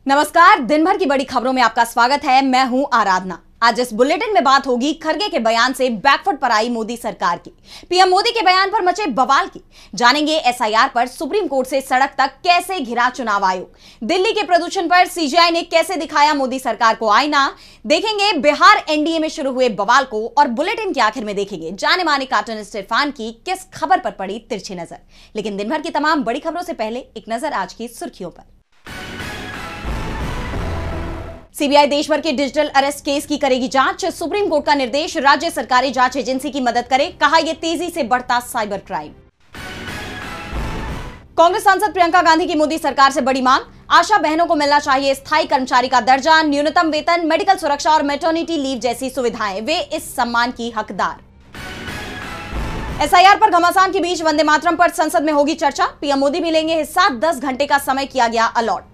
नमस्कार, दिन भर की बड़ी खबरों में आपका स्वागत है। मैं हूं आराधना। आज इस बुलेटिन में बात होगी खरगे के बयान से बैकफुट पर आई मोदी सरकार की। पीएम मोदी के बयान पर मचे बवाल की। जानेंगे एसआईआर पर सुप्रीम कोर्ट से सड़क तक कैसे घिरा चुनाव आयोग। दिल्ली के प्रदूषण पर सीजीआई ने कैसे दिखाया मोदी सरकार को आईना। देखेंगे बिहार एनडीए में शुरू हुए बवाल को। और बुलेटिन के आखिर में देखेंगे जाने माने कार्टूनिस्ट इरफान की किस खबर पर पड़ी तिरछी नजर। लेकिन दिन भर की तमाम बड़ी खबरों से पहले एक नजर आज की सुर्खियों पर। सीबीआई देश भर के डिजिटल अरेस्ट केस की करेगी जांच। सुप्रीम कोर्ट का निर्देश, राज्य सरकारी जांच एजेंसी की मदद करे। कहा यह तेजी से बढ़ता साइबर क्राइम। कांग्रेस सांसद प्रियंका गांधी की मोदी सरकार से बड़ी मांग। आशा बहनों को मिलना चाहिए स्थायी कर्मचारी का दर्जा, न्यूनतम वेतन, मेडिकल सुरक्षा और मैटरनिटी लीव जैसी सुविधाएं। वे इस सम्मान की हकदार। एसआईआर पर घमासान के बीच वंदे मातरम पर संसद में होगी चर्चा। पीएम मोदी भी लेंगे हिस्सा। 10 घंटे का समय किया गया अलॉट।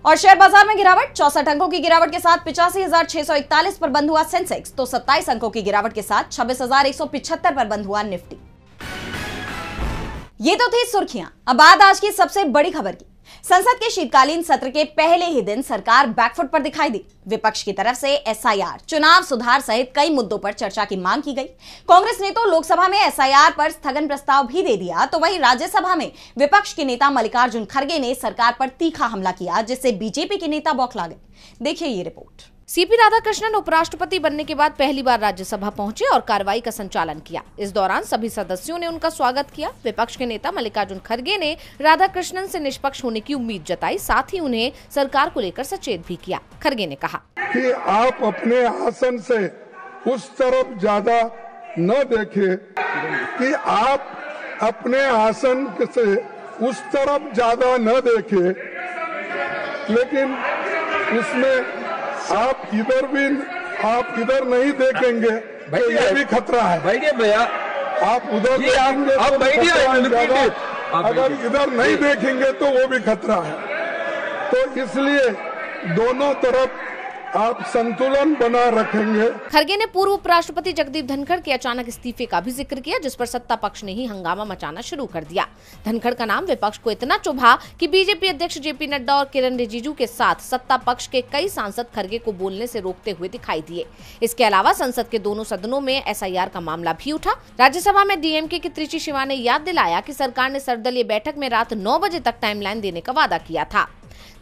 और शेयर बाजार में गिरावट। 64 अंकों की गिरावट के साथ 85,641 पर बंद हुआ सेंसेक्स, तो 27 अंकों की गिरावट के साथ 26,175 पर बंद हुआ निफ्टी। ये तो थी सुर्खियां। अब बात आज की सबसे बड़ी खबर की। संसद के शीतकालीन सत्र के पहले ही दिन सरकार बैकफुट पर दिखाई दी। विपक्ष की तरफ से एसआईआर, चुनाव सुधार सहित कई मुद्दों पर चर्चा की मांग की गई। कांग्रेस ने तो लोकसभा में एसआईआर पर स्थगन प्रस्ताव भी दे दिया, तो वहीं राज्यसभा में विपक्ष के नेता मल्लिकार्जुन खड़गे ने सरकार पर तीखा हमला किया, जिससे बीजेपी के नेता बौखला गए। देखिए ये रिपोर्ट। सीपी राधाकृष्णन उपराष्ट्रपति बनने के बाद पहली बार राज्यसभा पहुंचे और कार्रवाई का संचालन किया। इस दौरान सभी सदस्यों ने उनका स्वागत किया। विपक्ष के नेता मल्लिकार्जुन खड़गे ने राधाकृष्णन से निष्पक्ष होने की उम्मीद जताई, साथ ही उन्हें सरकार को लेकर सचेत भी किया। खड़गे ने कहा कि आप अपने आसन से उस तरफ ज्यादा न देखें, कि आप अपने आसन से उस तरफ ज्यादा न देखें, लेकिन उसमें आप इधर नहीं देखेंगे तो ये भी खतरा है। भैया आप उधर देखेंगे तो अगर इधर नहीं देखेंगे तो वो भी खतरा है। तो इसलिए दोनों तरफ आप संतुलन बना रखेंगे। खड़गे ने पूर्व उपराष्ट्रपति जगदीप धनखड़ के अचानक इस्तीफे का भी जिक्र किया, जिस पर सत्ता पक्ष ने ही हंगामा मचाना शुरू कर दिया। धनखड़ का नाम विपक्ष को इतना चुभा कि बीजेपी अध्यक्ष जेपी नड्डा और किरण रिजिजू के साथ सत्ता पक्ष के कई सांसद खड़गे को बोलने से रोकते हुए दिखाई दिए। इसके अलावा संसद के दोनों सदनों में एसआईआर का मामला भी उठा। राज्यसभा में डीएमके की त्रिची शिवा ने याद दिलाया कि सरकार ने सर्वदलीय बैठक में रात 9 बजे तक टाइमलाइन देने का वादा किया था,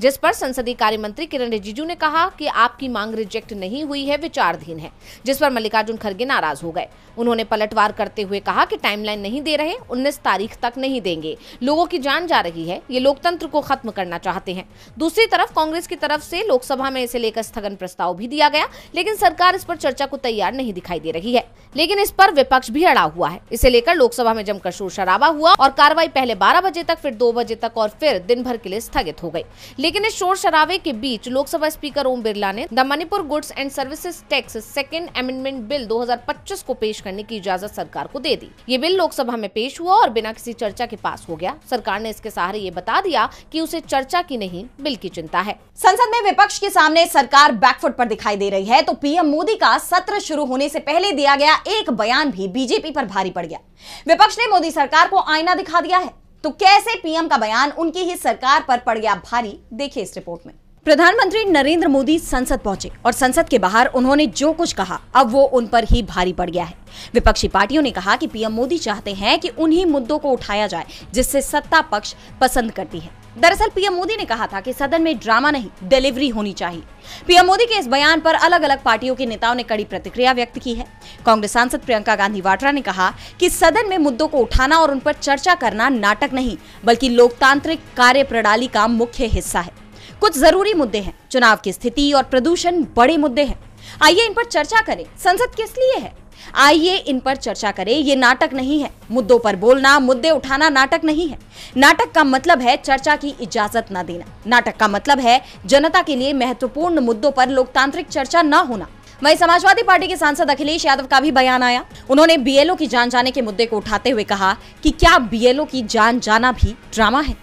जिस पर संसदीय कार्य मंत्री किरण रिजिजू ने कहा कि आपकी मांग रिजेक्ट नहीं हुई है, विचाराधीन है, जिस पर मल्लिकार्जुन खड़गे नाराज हो गए। उन्होंने पलटवार करते हुए कहा कि टाइमलाइन नहीं दे रहे, 19 तारीख तक नहीं देंगे, लोगों की जान जा रही है, ये लोकतंत्र को खत्म करना चाहते हैं। दूसरी तरफ कांग्रेस की तरफ से लोकसभा में इसे लेकर स्थगन प्रस्ताव भी दिया गया, लेकिन सरकार इस पर चर्चा को तैयार नहीं दिखाई दे रही है। लेकिन इस पर विपक्ष भी अड़ा हुआ है। इसे लेकर लोकसभा में जमकर शोर शराबा हुआ और कार्रवाई पहले 12 बजे तक, फिर 2 बजे तक और फिर दिन भर के लिए स्थगित हो गई। लेकिन इस शोर शराबे के बीच लोकसभा स्पीकर ओम बिरला ने the Manipur goods and services tax second amendment bill 2025 को पेश करने की इजाजत सरकार को दे दी। ये बिल लोकसभा में पेश हुआ और बिना किसी चर्चा के पास हो गया। सरकार ने इसके सहारे ये बता दिया कि उसे चर्चा की नहीं, बिल की चिंता है। संसद में विपक्ष के सामने सरकार बैकफुट पर दिखाई दे रही है, तो पीएम मोदी का सत्र शुरू होने से पहले दिया गया एक बयान भी बीजेपी पर भारी पड़ गया। विपक्ष ने मोदी सरकार को आईना दिखा दिया है, तो कैसे पीएम का बयान उनकी ही सरकार पर पड़ गया भारी। देखिए इस रिपोर्ट में। प्रधानमंत्री नरेंद्र मोदी संसद पहुंचे और संसद के बाहर उन्होंने जो कुछ कहा, अब वो उन पर ही भारी पड़ गया है। विपक्षी पार्टियों ने कहा कि पीएम मोदी चाहते हैं कि उन्हीं मुद्दों को उठाया जाए जिससे सत्ता पक्ष पसंद करती है। दरअसल पीएम मोदी ने कहा था कि सदन में ड्रामा नहीं, डिलीवरी होनी चाहिए। पीएम मोदी के इस बयान पर अलग अलग पार्टियों के नेताओं ने कड़ी प्रतिक्रिया व्यक्त की है। कांग्रेस सांसद प्रियंका गांधी वाड्रा ने कहा कि सदन में मुद्दों को उठाना और उन पर चर्चा करना नाटक नहीं, बल्कि लोकतांत्रिक कार्यप्रणाली का मुख्य हिस्सा है। कुछ जरूरी मुद्दे हैं, चुनाव की स्थिति और प्रदूषण बड़े मुद्दे हैं, आइए इन पर चर्चा करें। संसद किस लिए है, आइए इन पर चर्चा करें। ये नाटक नहीं है। मुद्दों पर बोलना, मुद्दे उठाना नाटक नहीं है। नाटक का मतलब है चर्चा की इजाजत न देना। नाटक का मतलब है जनता के लिए महत्वपूर्ण मुद्दों पर लोकतांत्रिक चर्चा न होना। वहीं समाजवादी पार्टी के सांसद अखिलेश यादव का भी बयान आया। उन्होंने बीएलओ की जान जाने के मुद्दे को उठाते हुए कहा कि क्या बीएलओ की जान जाना भी ड्रामा है।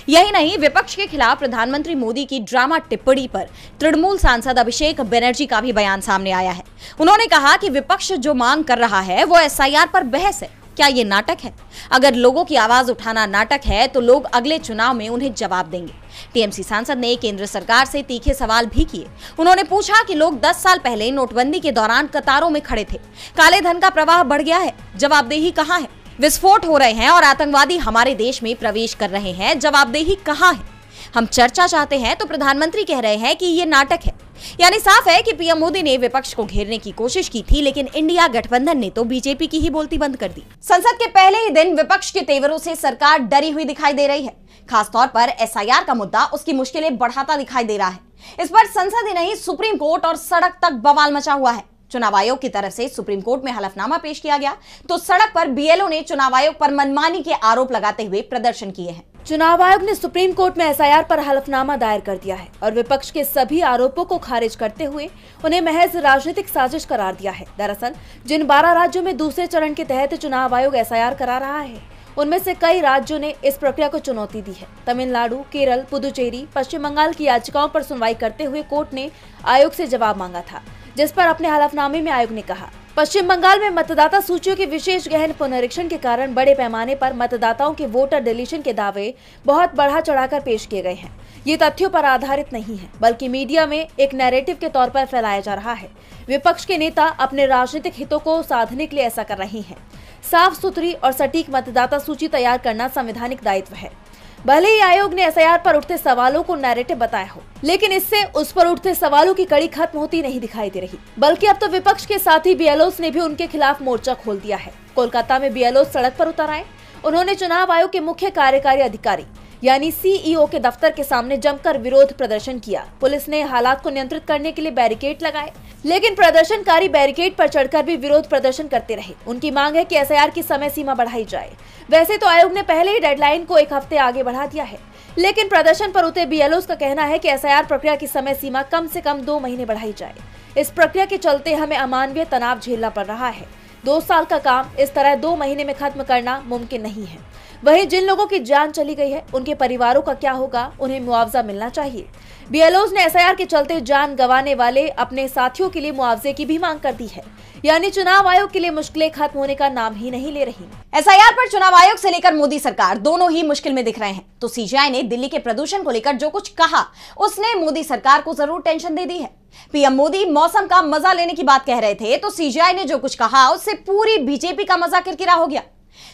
यही नहीं, विपक्ष के खिलाफ प्रधानमंत्री मोदी की ड्रामा टिप्पणी पर तृणमूल सांसद अभिषेक बनर्जी का भी बयान सामने आया है। उन्होंने कहा कि विपक्ष जो मांग कर रहा है वो एसआईआर पर बहस है। क्या ये नाटक है? अगर लोगों की आवाज उठाना नाटक है तो लोग अगले चुनाव में उन्हें जवाब देंगे। टीएमसी सांसद ने केंद्र सरकार से तीखे सवाल भी किए। उन्होंने पूछा कि लोग 10 साल पहले नोटबंदी के दौरान कतारों में खड़े थे, काले धन का प्रवाह बढ़ गया है, जवाबदेही कहां है? विस्फोट हो रहे हैं और आतंकवादी हमारे देश में प्रवेश कर रहे हैं, जवाबदेही कहां है? हम चर्चा चाहते हैं तो प्रधानमंत्री कह रहे हैं कि ये नाटक है। यानी साफ है कि पीएम मोदी ने विपक्ष को घेरने की कोशिश की थी, लेकिन इंडिया गठबंधन ने तो बीजेपी की ही बोलती बंद कर दी। संसद के पहले ही दिन विपक्ष के तेवरों से सरकार डरी हुई दिखाई दे रही है। खासतौर पर एसआईआर का मुद्दा उसकी मुश्किलें बढ़ाता दिखाई दे रहा है। इस पर संसद ही नहीं, सुप्रीम कोर्ट और सड़क तक बवाल मचा हुआ है। चुनाव आयोग की तरफ से सुप्रीम कोर्ट में हलफनामा पेश किया गया तो सड़क पर बीएलओ ने चुनाव आयोग पर मनमानी के आरोप लगाते हुए प्रदर्शन किए हैं। चुनाव आयोग ने सुप्रीम कोर्ट में एसआईआर पर हलफनामा दायर कर दिया है और विपक्ष के सभी आरोपों को खारिज करते हुए उन्हें महज राजनीतिक साजिश करार दिया है। दरअसल जिन 12 राज्यों में दूसरे चरण के तहत चुनाव आयोग एसआईआर करा रहा है, उनमें से कई राज्यों ने इस प्रक्रिया को चुनौती दी है। तमिलनाडु, केरल, पुदुचेरी, पश्चिम बंगाल की याचिकाओं पर सुनवाई करते हुए कोर्ट ने आयोग से जवाब मांगा था, जिस पर अपने हलफनामे में आयोग ने कहा, पश्चिम बंगाल में मतदाता सूचियों के विशेष गहन पुनरीक्षण के कारण बड़े पैमाने पर मतदाताओं के वोटर डिलीशन के दावे बहुत बढ़ा चढ़ाकर पेश किए गए हैं। ये तथ्यों पर आधारित नहीं है, बल्कि मीडिया में एक नैरेटिव के तौर पर फैलाया जा रहा है। विपक्ष के नेता अपने राजनीतिक हितों को साधने के लिए ऐसा कर रहे हैं। साफ सुथरी और सटीक मतदाता सूची तैयार करना संवैधानिक दायित्व है। भले ही आयोग ने एसआईआर पर उठते सवालों को नैरेटिव बताया हो, लेकिन इससे उस पर उठते सवालों की कड़ी खत्म होती नहीं दिखाई दे रही, बल्कि अब तो विपक्ष के साथी बीएलओस ने भी उनके खिलाफ मोर्चा खोल दिया है। कोलकाता में बीएलओस सड़क पर उतर आए। उन्होंने चुनाव आयोग के मुख्य कार्यकारी अधिकारी यानी सीईओ के दफ्तर के सामने जमकर विरोध प्रदर्शन किया। पुलिस ने हालात को नियंत्रित करने के लिए बैरिकेड लगाए, लेकिन प्रदर्शनकारी बैरिकेड पर चढ़कर भी विरोध प्रदर्शन करते रहे। उनकी मांग है कि एसआईआर की समय सीमा बढ़ाई जाए। वैसे तो आयोग ने पहले ही डेडलाइन को 1 हफ्ते आगे बढ़ा दिया है, लेकिन प्रदर्शन पर उतरे बीएलओस का कहना है कि एसआईआर प्रक्रिया की समय सीमा कम से कम 2 महीने बढ़ाई जाए। इस प्रक्रिया के चलते हमें अमानवीय तनाव झेलना पड़ रहा है। 2 साल का काम इस तरह 2 महीने में खत्म करना मुमकिन नहीं है। वहीं जिन लोगों की जान चली गई है, उनके परिवारों का क्या होगा? उन्हें मुआवजा मिलना चाहिए। बीएलओस ने एसआईआर के चलते जान गंवाने वाले अपने साथियों के लिए मुआवजे की भी मांग कर दी है। यानी चुनाव आयोग के लिए मुश्किलें खत्म होने का नाम ही नहीं ले रही। एसआईआर पर चुनाव आयोग से लेकर मोदी सरकार दोनों ही मुश्किल में दिख रहे हैं। तो सीजीआई ने दिल्ली के प्रदूषण को लेकर जो कुछ कहा, उसने मोदी सरकार को जरूर टेंशन दे दी है। पीएम मोदी मौसम का मजा लेने की बात कह रहे थे, तो सीजीआई ने जो कुछ कहा उससे पूरी बीजेपी का मजा किरकिरा हो गया।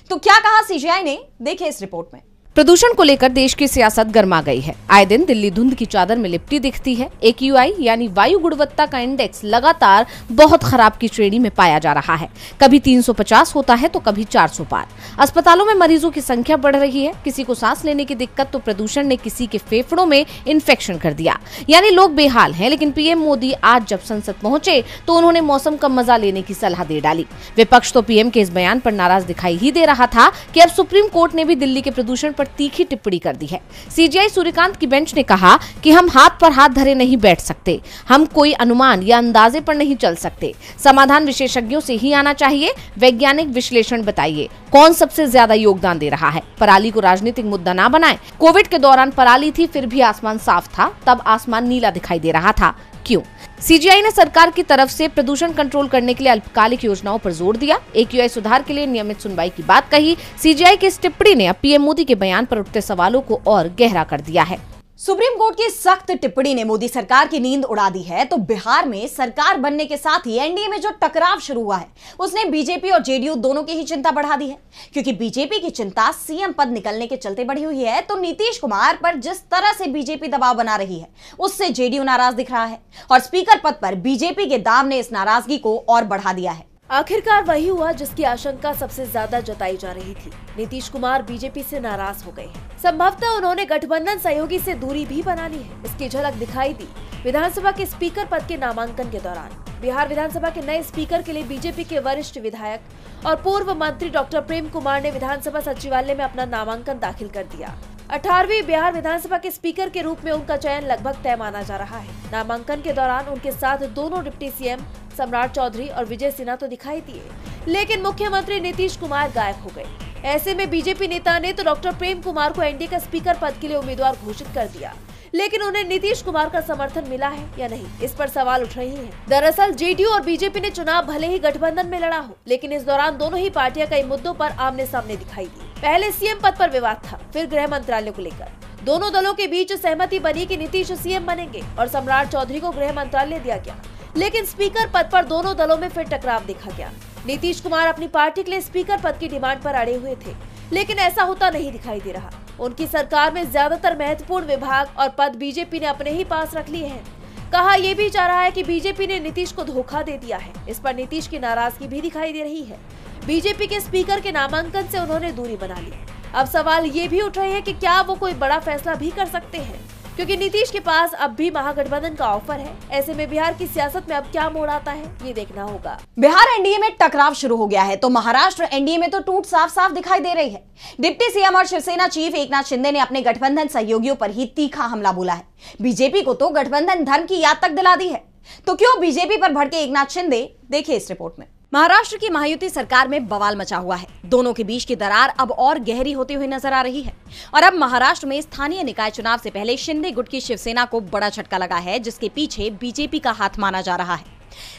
तो क्या कहा सीजीआई ने, देखिए इस रिपोर्ट में। प्रदूषण को लेकर देश की सियासत गर्मा गई है। आए दिन दिल्ली धुंध की चादर में लिपटी दिखती है। AQI यानी वायु गुणवत्ता का इंडेक्स लगातार बहुत खराब की श्रेणी में पाया जा रहा है। कभी 350 होता है तो कभी 400 पार। अस्पतालों में मरीजों की संख्या बढ़ रही है। किसी को सांस लेने की दिक्कत तो प्रदूषण ने किसी के फेफड़ों में इन्फेक्शन कर दिया। यानी लोग बेहाल हैं। लेकिन पीएम मोदी आज जब संसद पहुंचे तो उन्होंने मौसम का मजा लेने की सलाह दे डाली। विपक्ष तो पीएम के इस बयान पर नाराज दिखाई ही दे रहा था कि अब सुप्रीम कोर्ट ने भी दिल्ली के प्रदूषण पर तीखी टिप्पणी कर दी है। सीजीआई सूर्यकांत की बेंच ने कहा कि हम हाथ पर हाथ धरे नहीं बैठ सकते, हम कोई अनुमान या अंदाजे पर नहीं चल सकते। समाधान विशेषज्ञों से ही आना चाहिए। वैज्ञानिक विश्लेषण बताइए कौन सबसे ज्यादा योगदान दे रहा है। पराली को राजनीतिक मुद्दा ना बनाएं। कोविड के दौरान पराली थी, फिर भी आसमान साफ था, तब आसमान नीला दिखाई दे रहा था, क्यों? सीजीआई ने सरकार की तरफ से प्रदूषण कंट्रोल करने के लिए अल्पकालिक योजनाओं पर जोर दिया। AQI सुधार के लिए नियमित सुनवाई की बात कही। सीजीआई की इस टिप्पणी ने अब पीएम मोदी के बयान पर उठते सवालों को और गहरा कर दिया है। सुप्रीम कोर्ट की सख्त टिप्पणी ने मोदी सरकार की नींद उड़ा दी है। तो बिहार में सरकार बनने के साथ ही एनडीए में जो टकराव शुरू हुआ है, उसने बीजेपी और जेडीयू दोनों की ही चिंता बढ़ा दी है। क्योंकि बीजेपी की चिंता सीएम पद निकलने के चलते बढ़ी हुई है, तो नीतीश कुमार पर जिस तरह से बीजेपी दबाव बना रही है, उससे जेडीयू नाराज दिख रहा है और स्पीकर पद पर बीजेपी के दाव ने इस नाराजगी को और बढ़ा दिया है। आखिरकार वही हुआ जिसकी आशंका सबसे ज्यादा जताई जा रही थी। नीतीश कुमार बीजेपी से नाराज हो गए हैं। संभवतः उन्होंने गठबंधन सहयोगी से दूरी भी बना ली है। इसकी झलक दिखाई दी विधानसभा के स्पीकर पद के नामांकन के दौरान। बिहार विधानसभा के नए स्पीकर के लिए बीजेपी के वरिष्ठ विधायक और पूर्व मंत्री डॉक्टर प्रेम कुमार ने विधानसभा सचिवालय में अपना नामांकन दाखिल कर दिया। 18वीं बिहार विधानसभा के स्पीकर के रूप में उनका चयन लगभग तय माना जा रहा है। नामांकन के दौरान उनके साथ दोनों डिप्टी सीएम सम्राट चौधरी और विजय सिन्हा तो दिखाई दिए, लेकिन मुख्यमंत्री नीतीश कुमार गायब हो गए। ऐसे में बीजेपी नेता ने तो डॉक्टर प्रेम कुमार को एनडीए का स्पीकर पद के लिए उम्मीदवार घोषित कर दिया, लेकिन उन्हें नीतीश कुमार का समर्थन मिला है या नहीं, इस पर सवाल उठ रही हैं। दरअसल जेडीयू और बीजेपी ने चुनाव भले ही गठबंधन में लड़ा हो, लेकिन इस दौरान दोनों ही पार्टियां कई मुद्दों पर आमने सामने दिखाई दी। पहले सीएम पद पर विवाद था, फिर गृह मंत्रालय को लेकर। दोनों दलों के बीच सहमति बनी कि नीतीश सीएम बनेंगे और सम्राट चौधरी को गृह मंत्रालय दिया गया, लेकिन स्पीकर पद पर दोनों दलों में फिर टकराव देखा गया। नीतीश कुमार अपनी पार्टी के लिए स्पीकर पद की डिमांड पर अड़े हुए थे, लेकिन ऐसा होता नहीं दिखाई दे रहा। उनकी सरकार में ज्यादातर महत्वपूर्ण विभाग और पद बीजेपी ने अपने ही पास रख लिए हैं। कहा यह भी जा रहा है कि बीजेपी ने नीतीश को धोखा दे दिया है। इस पर नीतीश की नाराजगी भी दिखाई दे रही है। बीजेपी के स्पीकर के नामांकन से उन्होंने दूरी बना ली। अब सवाल ये भी उठ रहे हैं कि क्या वो कोई बड़ा फैसला भी कर सकते हैं, क्योंकि नीतीश के पास अब भी महागठबंधन का ऑफर है। ऐसे में बिहार की सियासत में अब क्या मोड़ आता है, ये देखना होगा। बिहार एनडीए में टकराव शुरू हो गया है तो महाराष्ट्र एनडीए में तो टूट साफ साफ दिखाई दे रही है। डिप्टी सीएम और शिवसेना चीफ एकनाथ शिंदे ने अपने गठबंधन सहयोगियों पर ही तीखा हमला बोला है। बीजेपी को तो गठबंधन धर्म की याद तक दिला दी है। तो क्यों बीजेपी पर भड़के एकनाथ शिंदे, देखिए इस रिपोर्ट में। महाराष्ट्र की महायुति सरकार में बवाल मचा हुआ है। दोनों के बीच की दरार अब और गहरी होती हुई नजर आ रही है और अब महाराष्ट्र में स्थानीय निकाय चुनाव से पहले शिंदे गुट की शिवसेना को बड़ा झटका लगा है, जिसके पीछे बीजेपी का हाथ माना जा रहा है।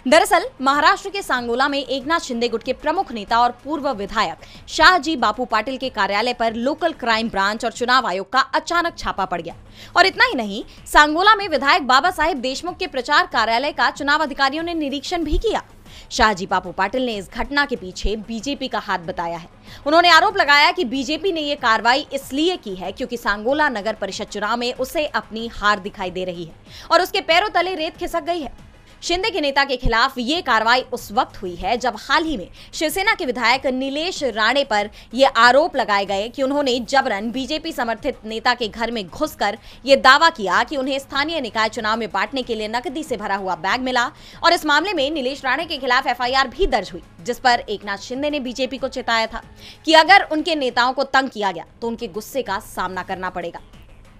दरअसल महाराष्ट्र के सांगोला में एकनाथ शिंदे गुट के प्रमुख नेता और पूर्व विधायक शाहजी बापू पाटिल के कार्यालय पर लोकल क्राइम ब्रांच और चुनाव आयोग का अचानक छापा पड़ गया। और इतना ही नहीं, सांगोला में विधायक बाबा साहेब देशमुख के प्रचार कार्यालय का चुनाव अधिकारियों ने निरीक्षण भी किया। शाहजी बापू पाटिल ने इस घटना के पीछे बीजेपी का हाथ बताया है। उन्होंने आरोप लगाया कि बीजेपी ने ये कार्रवाई इसलिए की है क्योंकि सांगोला नगर परिषद चुनाव में उसे अपनी हार दिखाई दे रही है और उसके पैरों तले रेत खिसक गई है। शिंदे के नेता के खिलाफ ये कार्रवाई उस वक्त हुई है जब हाल ही में शिवसेना के विधायक नीलेश राणे पर यह आरोप लगाए गए कि उन्होंने जबरन बीजेपी समर्थित नेता के घर में घुसकर यह दावा किया कि उन्हें स्थानीय निकाय चुनाव में बांटने के लिए नकदी से भरा हुआ बैग मिला। और इस मामले में नीलेश राणे के खिलाफ एफआईआर भी दर्ज हुई, जिस पर एकनाथ शिंदे ने बीजेपी को चेताया था कि अगर उनके नेताओं को तंग किया गया तो उनके गुस्से का सामना करना पड़ेगा।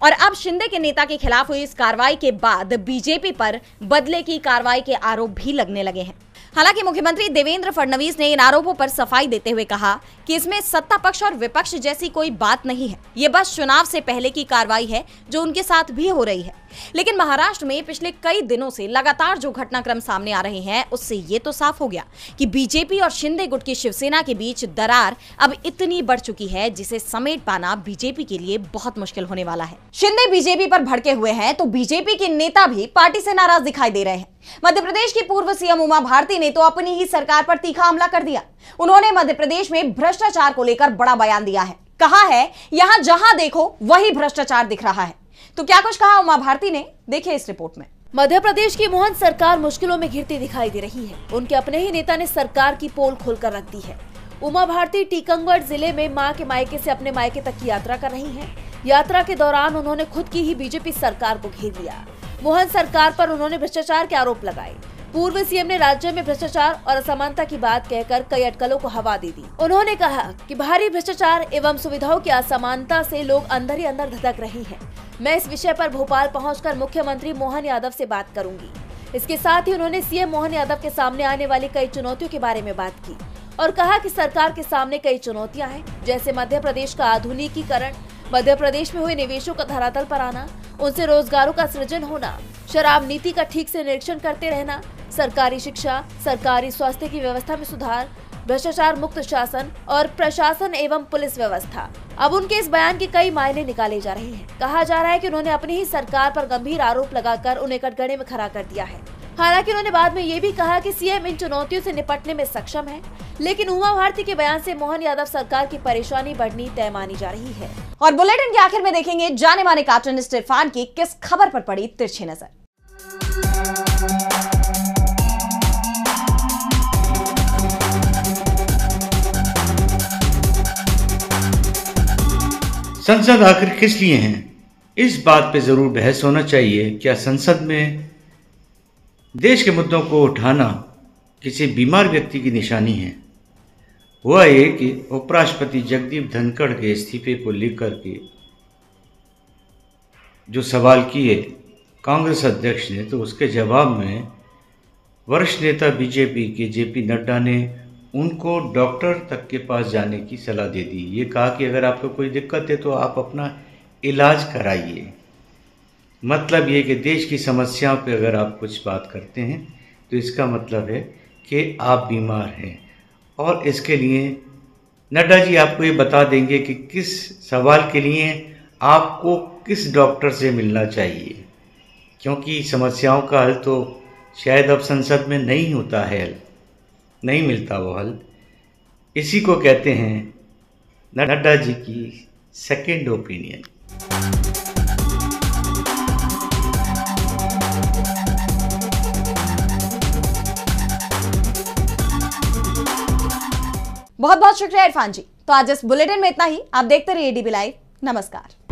और अब शिंदे के नेता के खिलाफ हुई इस कार्रवाई के बाद बीजेपी पर बदले की कार्रवाई के आरोप भी लगने लगे हैं। हालांकि मुख्यमंत्री देवेंद्र फडणवीस ने इन आरोपों पर सफाई देते हुए कहा कि इसमें सत्ता पक्ष और विपक्ष जैसी कोई बात नहीं है, ये बस चुनाव से पहले की कार्रवाई है जो उनके साथ भी हो रही है। लेकिन महाराष्ट्र में पिछले कई दिनों से लगातार जो घटनाक्रम सामने आ रहे हैं उससे ये तो साफ हो गया कि बीजेपी और शिंदे गुट की शिवसेना के बीच दरार अब इतनी बढ़ चुकी है जिसे समेट पाना बीजेपी के लिए बहुत मुश्किल होने वाला है। शिंदे बीजेपी पर भड़के हुए हैं तो बीजेपी के नेता भी पार्टी से नाराज दिखाई दे रहे हैं। मध्य प्रदेश की पूर्व सीएम उमा भारती ने तो अपनी ही सरकार पर तीखा हमला कर दिया। उन्होंने मध्य प्रदेश में भ्रष्टाचार को लेकर बड़ा बयान दिया है। कहा है यहां जहां देखो वही भ्रष्टाचार दिख रहा है। तो क्या कुछ कहा उमा भारती ने, देखिए इस रिपोर्ट में। मध्य प्रदेश की मोहन सरकार मुश्किलों में घिरती दिखाई दे रही है। उनके अपने ही नेता ने सरकार की पोल खोलकर रख दी है। उमा भारती टीकमगढ़ जिले में मां के मायके से अपने मायके तक की यात्रा कर रही हैं। यात्रा के दौरान उन्होंने खुद की ही बीजेपी सरकार को घेर लिया। मोहन सरकार पर उन्होंने भ्रष्टाचार के आरोप लगाए। पूर्व सीएम ने राज्य में भ्रष्टाचार और असमानता की बात कहकर कई अटकलों को हवा दे दी। उन्होंने कहा कि भारी भ्रष्टाचार एवं सुविधाओं की असमानता से लोग अंदर ही अंदर धधक रहे हैं। मैं इस विषय पर भोपाल पहुंचकर मुख्यमंत्री मोहन यादव से बात करूंगी। इसके साथ ही उन्होंने सीएम मोहन यादव के सामने आने वाली कई चुनौतियों के बारे में बात की और कहा कि सरकार के सामने कई चुनौतियां हैं, जैसे मध्य प्रदेश का आधुनिकीकरण, मध्य प्रदेश में हुए निवेशों का धरातल पर आना, उनसे रोजगारों का सृजन होना, शराब नीति का ठीक से निरीक्षण करते रहना, सरकारी शिक्षा, सरकारी स्वास्थ्य की व्यवस्था में सुधार, भ्रष्टाचार मुक्त शासन और प्रशासन एवं पुलिस व्यवस्था। अब उनके इस बयान के कई मायने निकाले जा रहे हैं। कहा जा रहा है कि उन्होंने अपनी ही सरकार पर गंभीर आरोप लगाकर उन्हें कटघरे में खड़ा कर दिया है। हालांकि उन्होंने बाद में ये भी कहा कि सीएम इन चुनौतियों से निपटने में सक्षम है, लेकिन उमा भारती के बयान से मोहन यादव सरकार की परेशानी बढ़नी तय मानी जा रही है। और बुलेटिन के आखिर में देखेंगे जाने माने कार्टूनिस्ट इरफान की किस खबर पर पड़ी तिरछी नजर। संसद आखिर किस लिए हैं? इस बात पे जरूर बहस होना चाहिए। क्या संसद में देश के मुद्दों को उठाना किसी बीमार व्यक्ति की निशानी है? हुआ ये कि उपराष्ट्रपति जगदीप धनखड़ के इस्तीफे को लेकर के जो सवाल किए कांग्रेस अध्यक्ष ने, तो उसके जवाब में वरिष्ठ नेता बीजेपी के जेपी नड्डा ने उनको डॉक्टर तक के पास जाने की सलाह दे दी। ये कहा कि अगर आपको कोई दिक्कत है तो आप अपना इलाज कराइए। मतलब ये कि देश की समस्याओं पे अगर आप कुछ बात करते हैं तो इसका मतलब है कि आप बीमार हैं। और इसके लिए नड्डा जी आपको ये बता देंगे कि किस सवाल के लिए आपको किस डॉक्टर से मिलना चाहिए, क्योंकि समस्याओं का हल तो शायद अब संसद में नहीं होता है, नहीं मिलता वो हल। इसी को कहते हैं नड्डा जी की सेकेंड ओपिनियन। बहुत बहुत शुक्रिया इरफान जी। तो आज इस बुलेटिन में इतना ही। आप देखते रहिए डीबी लाइव। नमस्कार।